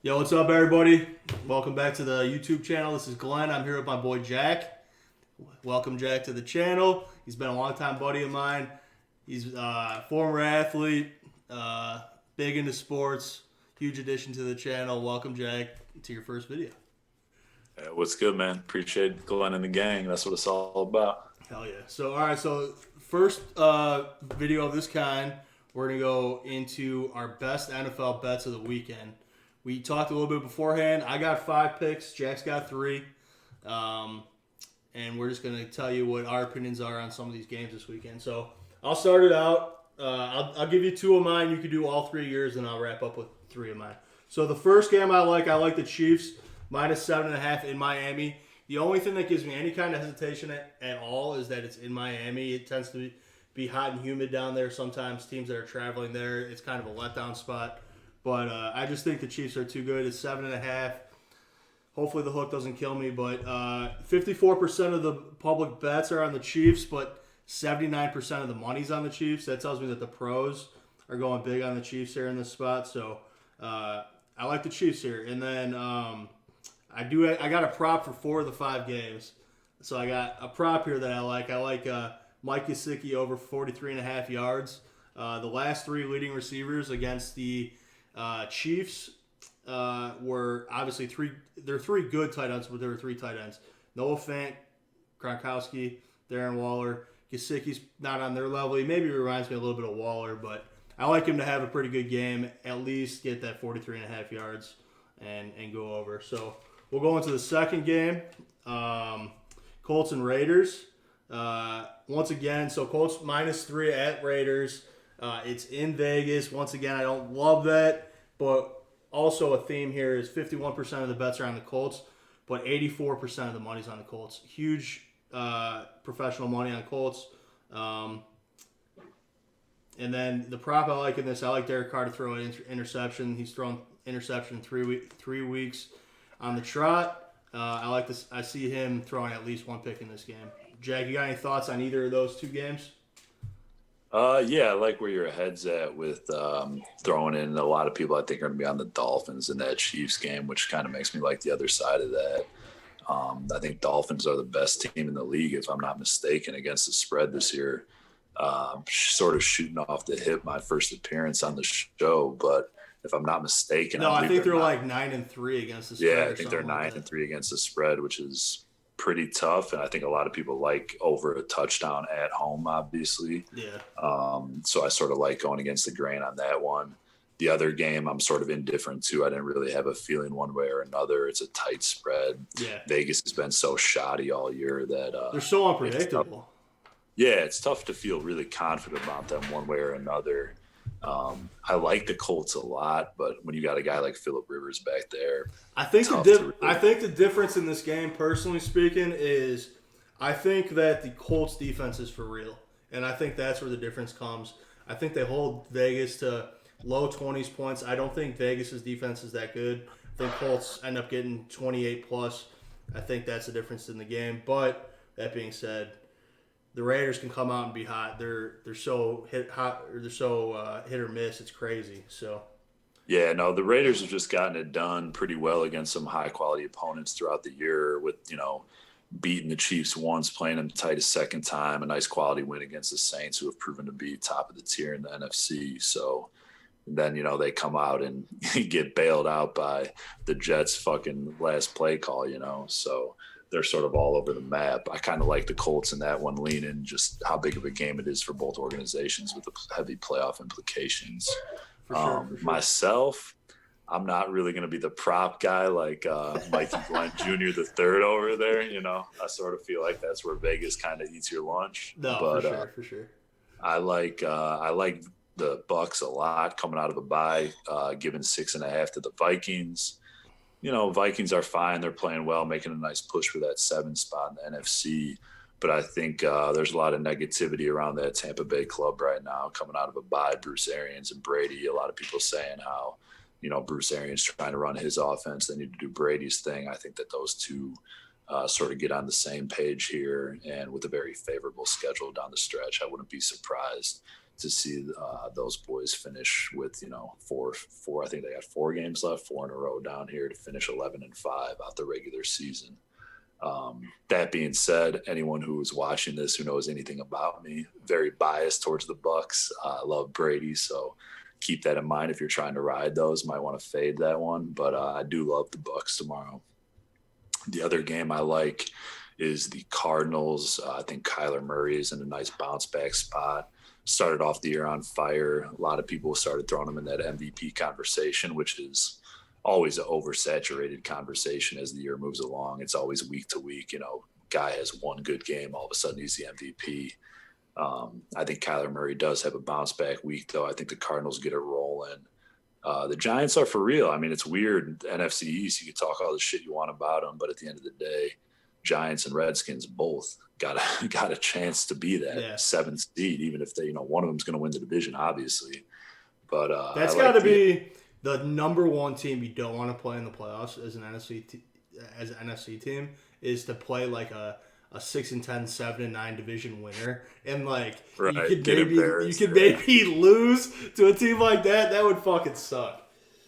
Yo, what's up, everybody? Welcome back to the YouTube channel. This is Glenn. I'm here with my boy Jack. Welcome, Jack, to the channel. He's been a long-time buddy of mine. He's a former athlete, big into sports, huge addition to the channel. Welcome, Jack, to your first video. What's good, man? Appreciate Glenn and the gang. That's what it's all about. Hell yeah. So, all right, so first video of this kind, we're going to go into our best NFL bets of the weekend. We talked a little bit beforehand. I got 5 picks. Jack's got 3. And we're just going to tell you what our opinions are on some of these games this weekend. So I'll start it out. I'll give you 2 of mine. You can do all 3 of yours, and I'll wrap up with 3 of mine. So the first game I like the Chiefs, minus 7.5 in Miami. The only thing that gives me any kind of hesitation at all is that it's in Miami. It tends to be hot and humid down there. Sometimes teams that are traveling there, it's kind of a letdown spot. But I just think the Chiefs are too good. It's 7.5. Hopefully the hook doesn't kill me. But 54% of the public bets are on the Chiefs, but 79% of the money's on the Chiefs. That tells me that the pros are going big on the Chiefs here in this spot. So I like the Chiefs here. And then I got a prop for 4 of the 5 games. So I got a prop here that I like. I like Mike Gesicki over 43.5 yards. The last 3 leading receivers against the Chiefs were obviously 3. They're 3 good tight ends, but there were 3 tight ends. Noah Fant, Gronkowski, Darren Waller. Gesicki's not on their level. He maybe reminds me a little bit of Waller, but I like him to have a pretty good game. At least get that 43.5 yards and go over. So we'll go into the second game. Colts and Raiders. Once again, so Colts minus 3 at Raiders. It's in Vegas. Once again, I don't love that, but also a theme here is 51% of the bets are on the Colts, but 84% of the money's on the Colts. Huge professional money on Colts. And then the prop I like in this, I like Derek Carr to throw an interception. He's thrown interception 3 weeks on the trot. I like this. I see him throwing at least 1 pick in this game. Jack, you got any thoughts on either of those 2 games? Yeah, I like where your head's at with throwing in a lot of people I think are going to be on the Dolphins in that Chiefs game, which kind of makes me like the other side of that. I think Dolphins are the best team in the league, if I'm not mistaken, against the spread this year. Sort of shooting off the hip my first appearance on the show, but if I'm not mistaken, No, I think they're not, like 9-3 against the spread. yeah, I think they're 9-3 against the spread, which is pretty tough. And I think a lot of people like over a touchdown at home, obviously. Yeah. So I sort of like going against the grain on that one. The other game, I'm sort of indifferent to. I didn't really have a feeling one way or another. It's a tight spread. Yeah. Vegas has been so shoddy all year that they're so unpredictable. It's tough to feel really confident about them one way or another. I like the Colts a lot, but when you got a guy like Phillip Rivers back there, I think the difference in this game, personally speaking, is I think that the Colts defense is for real, and I think that's where the difference comes. I think they hold Vegas to low 20s points. I don't think Vegas's defense is that good. I think Colts end up getting 28 plus. I think that's the difference in the game. But that being said, the Raiders can come out and be hot. They're so hit or miss. It's crazy. So yeah, no, the Raiders have just gotten it done pretty well against some high quality opponents throughout the year. With beating the Chiefs once, playing them tight a second time, a nice quality win against the Saints, who have proven to be top of the tier in the NFC. So then they come out and get bailed out by the Jets' fucking last play call. So they're sort of all over the map. I kind of like the Colts in that one, lean in just how big of a game it is for both organizations with the heavy playoff implications. for sure. Myself, I'm not really going to be the prop guy like Mikey Glenn Jr. the third over there. I sort of feel like that's where Vegas kind of eats your lunch. No, but, for sure. I like the Bucks a lot coming out of a bye, giving 6.5 to the Vikings. Vikings are fine. They're playing well, making a nice push for that 7 spot in the NFC. But I think there's a lot of negativity around that Tampa Bay club right now, coming out of a bye. Bruce Arians and Brady. A lot of people saying how, Bruce Arians trying to run his offense. They need to do Brady's thing. I think that those two sort of get on the same page here. And with a very favorable schedule down the stretch, I wouldn't be surprised to see those boys finish with, four. I think they got 4 games left, 4 in a row down here to finish 11-5 out the regular season. That being said, anyone who is watching this who knows anything about me, very biased towards the Bucks. I love Brady, so keep that in mind if you're trying to ride those. Might want to fade that one, but I do love the Bucks tomorrow. The other game I like is the Cardinals. I think Kyler Murray is in a nice bounce back spot. Started off the year on fire. A lot of people started throwing him in that MVP conversation, which is always an oversaturated conversation as the year moves along. It's always week to week. Guy has one good game, all of a sudden he's the MVP. I think Kyler Murray does have a bounce back week, though. I think the Cardinals get it rolling. The Giants are for real. I mean, it's weird. NFC East, you can talk all the shit you want about them, but at the end of the day, Giants and Redskins both got a chance to be that 7th seed, even if they, one of them's going to win the division, obviously. But that's got to be the number one team you don't want to play in the playoffs as an NFC team is to play like a 6-10, 7-9 division winner, and like right. you could maybe lose to a team like that. That would fucking suck.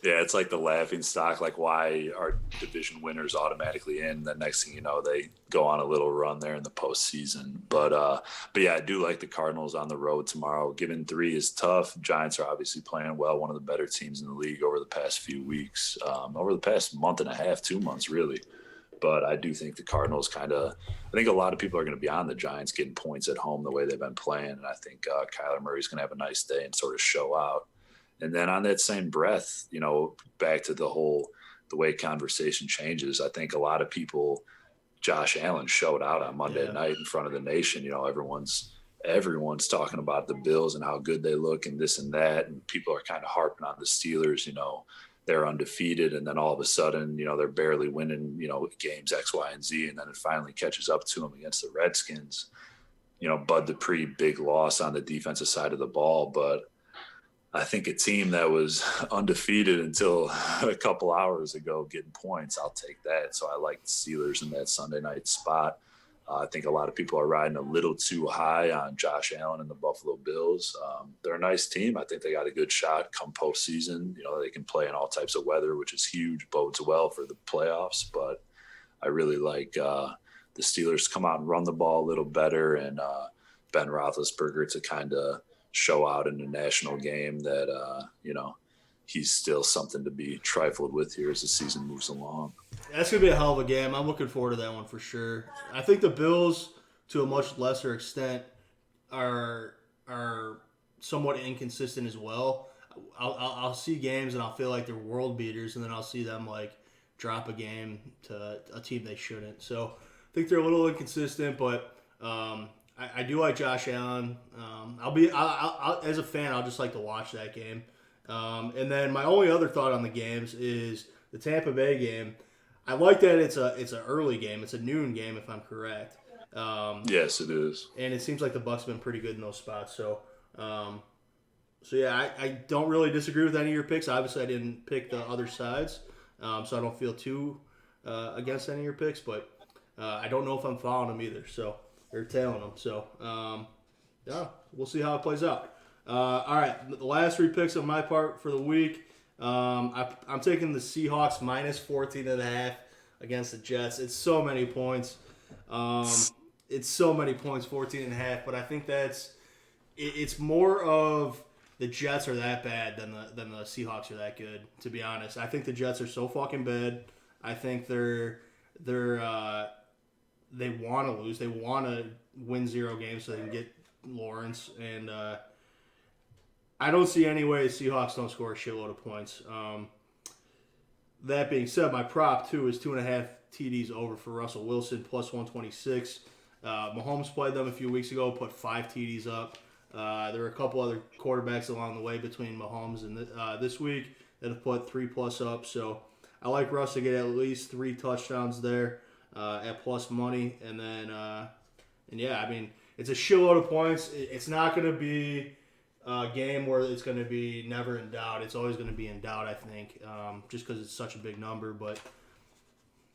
Yeah, it's like the laughing stock. Like, why are division winners automatically in? The next thing you know, they go on a little run there in the postseason. But yeah, I do like the Cardinals on the road tomorrow. Giving 3 is tough. Giants are obviously playing well. One of the better teams in the league over the past few weeks, over the past month and a half, 2 months, really. But I do think the Cardinals I think a lot of people are going to be on the Giants getting points at home the way they've been playing. And I think Kyler Murray's going to have a nice day and sort of show out. And then on that same breath, back to the way conversation changes, I think a lot of people, Josh Allen showed out on Monday night in front of the nation. Everyone's talking about the Bills and how good they look and this and that. And people are kind of harping on the Steelers, they're undefeated. And then all of a sudden, they're barely winning, games X, Y, and Z. And then it finally catches up to them against the Redskins. Bud Dupree, big loss on the defensive side of the ball. But I think a team that was undefeated until a couple hours ago getting points, I'll take that. So I like the Steelers in that Sunday night spot. I think a lot of people are riding a little too high on Josh Allen and the Buffalo Bills. They're a nice team. I think they got a good shot come postseason. They can play in all types of weather, which is huge, bodes well for the playoffs. But I really like the Steelers come out and run the ball a little better, and Ben Roethlisberger to kind of show out in a national game that, he's still something to be trifled with here as the season moves along. That's going to be a hell of a game. I'm looking forward to that one for sure. I think the Bills, to a much lesser extent, are somewhat inconsistent as well. I'll see games and I'll feel like they're world beaters, and then I'll see them like drop a game to a team they shouldn't. So I think they're a little inconsistent, but I do like Josh Allen. I'll as a fan, I'll just like to watch that game. And then my only other thought on the games is the Tampa Bay game. I like that it's an early game. It's a noon game, if I'm correct. Yes, it is. And it seems like the Bucs have been pretty good in those spots. So yeah, I don't really disagree with any of your picks. Obviously, I didn't pick the other sides, so I don't feel too against any of your picks. But I don't know if I'm following them either. So or tailing them. So yeah, we'll see how it plays out. All right, the last 3 picks on my part for the week. I'm taking the Seahawks minus 14.5 against the Jets. It's so many points. 14.5. But I think it's more of the Jets are that bad than the Seahawks are that good. To be honest, I think the Jets are so fucking bad. I think they want to lose. They want to win 0 games so they can get Lawrence, and I don't see any way the Seahawks don't score a shitload of points. That being said, my prop, too, is 2.5 TDs over for Russell Wilson, plus 126. Mahomes played them a few weeks ago, put 5 TDs up. There were a couple other quarterbacks along the way between Mahomes and this week that have put 3+ up. So I like Russ to get at least 3 touchdowns there at plus money. And then, yeah, I mean, it's a shitload of points. It's not going to be a game where it's going to be never in doubt. It's always going to be in doubt, I think, just because it's such a big number. But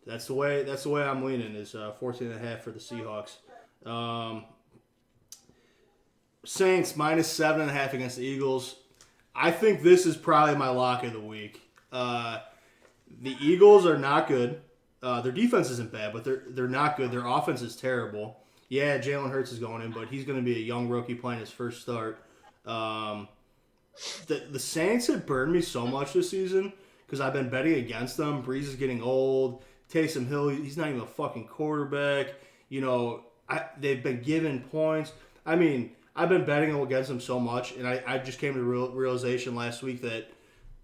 that's the way I'm leaning is 14.5 for the Seahawks. Saints minus 7.5 against the Eagles. I think this is probably my lock of the week. The Eagles are not good. Their defense isn't bad, but they're not good. Their offense is terrible. Yeah, Jalen Hurts is going in, but he's going to be a young rookie playing his first start. The Saints have burned me so much this season because I've been betting against them. Breeze is getting old. Taysom Hill, he's not even a fucking quarterback. They've been given points. I mean, I've been betting against them so much, and I just came to the realization last week that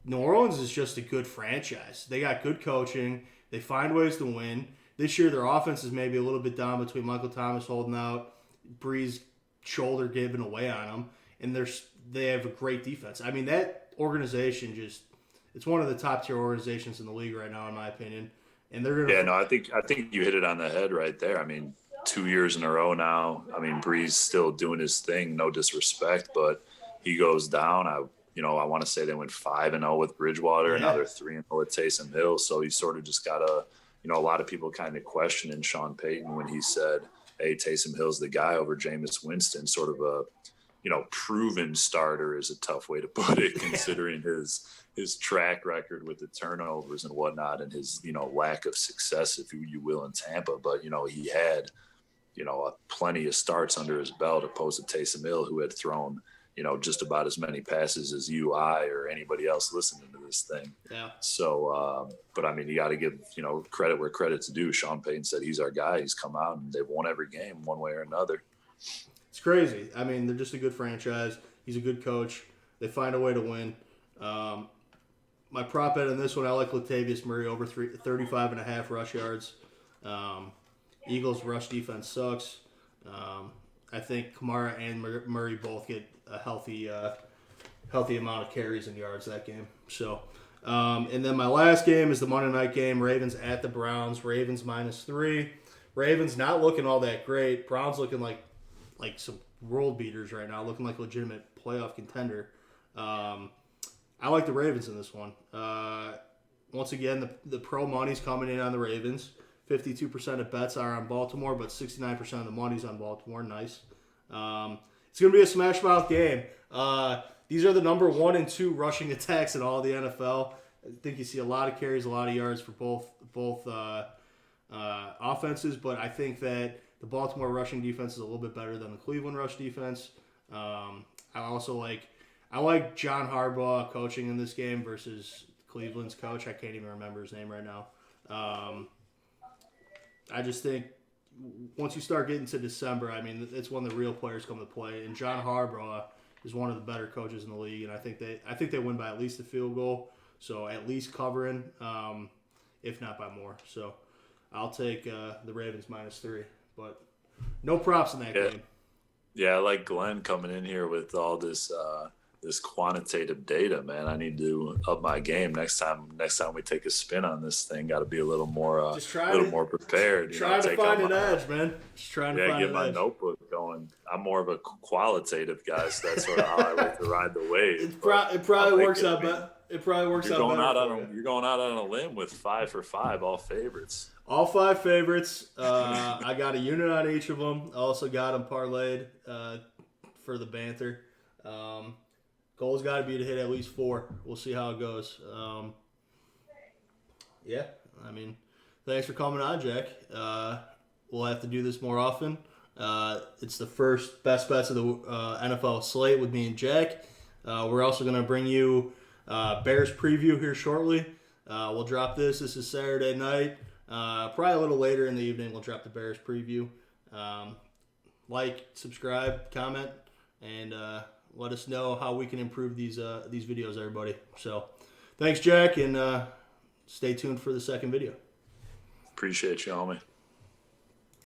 New Orleans is just a good franchise. They got good coaching. They find ways to win. This year, their offense is maybe a little bit down between Michael Thomas holding out, Breeze shoulder giving away on them, and they have a great defense. I mean, that organization it's one of the top tier organizations in the league right now, in my opinion. And they're gonna. Yeah, no, I think you hit it on the head right there. I mean, 2 years in a row now. I mean, Breeze still doing his thing. No disrespect, but he goes down. I want to say they went 5-0 with Bridgewater, and now they're 3-0 with Taysom Hill. So you sort of just gotta, a lot of people kind of questioning Sean Payton when he said, "Hey, Taysom Hill's the guy over Jameis Winston." Sort of a, proven starter is a tough way to put it, considering his track record with the turnovers and whatnot, and his lack of success, if you will, in Tampa. But he had plenty of starts under his belt, opposed to Taysom Hill, who had thrown just about as many passes as you, I, or anybody else listening to this thing. Yeah. So, but I mean, you got to give credit where credit's due. Sean Payton said he's our guy. He's come out and they've won every game one way or another. It's crazy. I mean, they're just a good franchise. He's a good coach. They find a way to win. My prop bet on this one, I like Latavius Murray over 35.5 rush yards. Eagles' rush defense sucks. I think Kamara and Murray both get a healthy amount of carries and yards that game. So, and then my last game is the Monday night game, Ravens at the Browns. Ravens -3. Ravens not looking all that great. Browns looking like some world beaters right now, looking like a legitimate playoff contender. I like the Ravens in this one. Once again, the pro money's coming in on the Ravens. 52% of bets are on Baltimore, but 69% of the money's on Baltimore. Nice. It's going to be a smash mouth game. These are the number 1 and 2 rushing attacks in all the NFL. I think you see a lot of carries, a lot of yards for both offenses, but I think that the Baltimore rushing defense is a little bit better than the Cleveland rush defense. I like John Harbaugh coaching in this game versus Cleveland's coach. I can't even remember his name right now. I just think once you start getting to December, I mean, it's when the real players come to play. And John Harbaugh is one of the better coaches in the league, and I think they win by at least a field goal. So at least covering, if not by more. So I'll take the Ravens -3, but no props in that game. Yeah, I like Glenn coming in here with all this quantitative data, man. I need to up my game next time we take a spin on this thing. Got to be a little more more prepared. Trying to find an edge, man. Just trying to find get an my edge. notebook going. I'm more of a qualitative guy, so that's sort of how I like to ride the wave. It probably works out better. It probably works out better. You're going out on a limb with 5 for 5, all favorites. All 5 favorites. I got a unit on each of them. I also got them parlayed for the banter. Goal's got to be to hit at least 4. We'll see how it goes. Yeah, I mean, thanks for coming on, Jack. We'll have to do this more often. It's the first best bets of the NFL slate with me and Jack. We're also going to bring you Bears preview here shortly. We'll drop this. This is Saturday night. Probably a little later in the evening, we'll drop the Bears preview. Like, subscribe, comment, and let us know how we can improve these videos, everybody. So, thanks, Jack, and stay tuned for the second video. Appreciate you, homie.